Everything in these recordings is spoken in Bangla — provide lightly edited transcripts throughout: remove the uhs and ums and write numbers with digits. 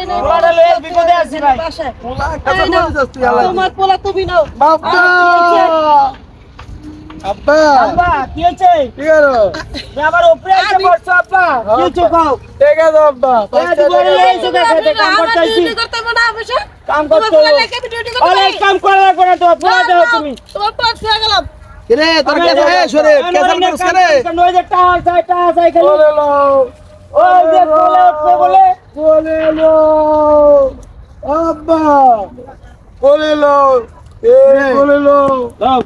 পোলাটা লয়ে বিপদে আছি ভাই। পোলা কাছে বলে যাচ্ছি আল্লাহ। তোমার পোলা তুমি নাও। বাবা আব্বা আব্বা কি হয়েছে? কি করো? আমার উপরে এসে পড়ছো আব্বা। কি হয়েছে খাও? ঠিক আছে আব্বা আজ বলে লইছো দেখো কাম করতে আইছি। করতে হবে না অবশ্য। কাম তোমার করতে পোলা হবে। লাগে আমি ডিউটি করতে অনেক কাম করা লাগবে না তো পোলা দাও তুমি। তোমার পোলা ছেড়ে গেলাম। কিরে তোর কাছে এ সরে কেসাল করছ করে ওই যে টাসাই খালি বলে লো ওই যে পোলা উঠবে বলে বলে লো আব্বা বলে লো এ বলে লো দাও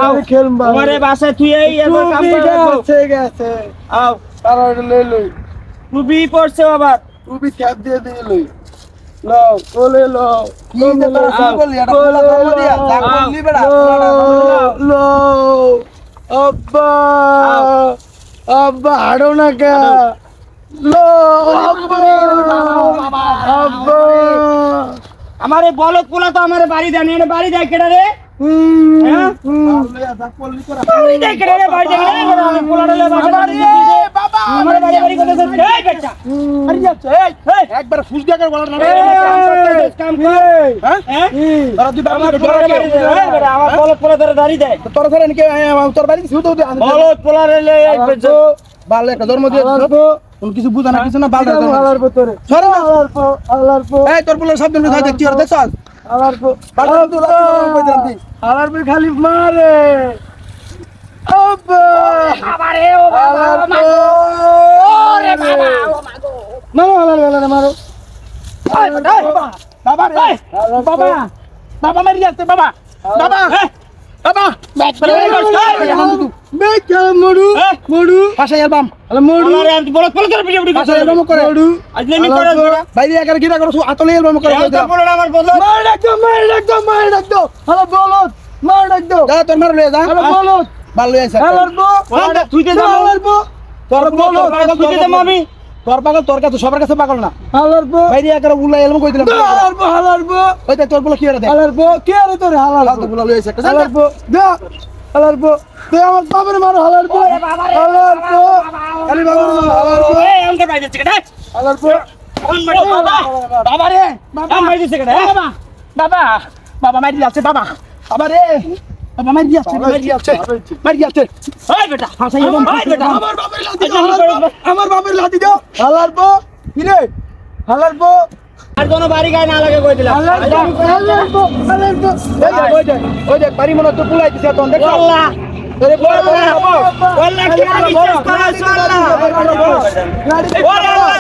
আমি খেলবা তোমারে বাসায় তুই এই এবার কাম করে ঠিক আছে আও তারা লই লই টুবি পড়ছে আবার তুমি ক্যাপ দিয়ে দিয়ে লই লও বলে লো কি যে তোরা শুরু করলি এটা পোলা ধর্ম দিয়া যা করলি বেড়া লো আব্বা আব্বা হাড়ো না কা লো আব্বা আব্বা আমারে বলদ পোলা তো আমারে বাড়ি দেয় না বাড়ি দেয় কেডা রে হ্যাঁ বাড়ি দেয় কেডা রে বাড়ি দেয় না আমি পোলাটা লয়ে বাবা আমারে বাড়ি বাড়ি কথা বলছিস এই বাচ্চা আরে যাচ্ছে এই একবার ফুস দিয়া করে বলার না কাম কর হ্যাঁ তোরা দুই বাবা আমার বলদ পোলা ধরে দাঁড়িয়ে দেয় তোর ঘরে নাকি তোর বাড়ি শুধু বলদ পোলা রে লয়ে বাল একটা জন্ম দিয়ে কোন কিছু বুঝা না কিছু না বাল আলার ভিতরে সরে আলার এই তোর বলে শব্দ না দেখছি আর দেখছ আলার বাল তো লাগি আলার খালি মারে আব্বা বাবা রে ও বাবা ওরে বাবা ও মাগো মারো মারো বাবা রে বাবা বাবা মারি যাচ্ছে বাবা বাবা বাবা মরু মরু পাশে এলবাম আলে মরু আরে আমি বলদ পোলা ধরে ভিডিও পাশে এলবাম করে মরু আজ নেমি করে বাইরে একার গিরা করছ আতলে এলবাম করে পোলা আমার বলদ মার ডাক দাও হ্যালো বলদ মার ডাক দাও যা তোর মার লয়ে যা হ্যালো বলদ বাল লয়ে আইছা পোলাটা তুইতে যাবো তোর বলদ তুইতে যাবো আমি তোর পাগল তোর কাছে সবার কাছে পাগল না হালারবো বাইরে একার উলা এলবাম কই দিলাম হালারবো ওই তোর বলে কি রে হালারবো কি রে তোর হালারবো তো বলা লয়ে আইছা হালারবো দা হালারবো তুই আমার বাবার মার হালারবো হালারবো খালি বাবার মার হালারবো এই আমাকে বাইরে থেকে দে হালারবো বাবা রে বাবা মাইরি থেকে দে বাবা বাবা বাবা মারি যাচ্ছে বাবা বাবা রে বাবা মারি যাচ্ছে মারি যাচ্ছে এই বেটা হাসাই এই বেটা আমার বাবার লাঠি দাও হালারবো কি রে হালারবো আর কোনো বাড়ি গায় না লাগে কই দিলাম হালারবো ওই দেখ বাড়ি মনে তো পুলাই দিছে তখন দেখ আল্লাহ আরে বড় আল্লাহ কি বিশ্বাস করা আল্লাহ ওরে আল্লাহ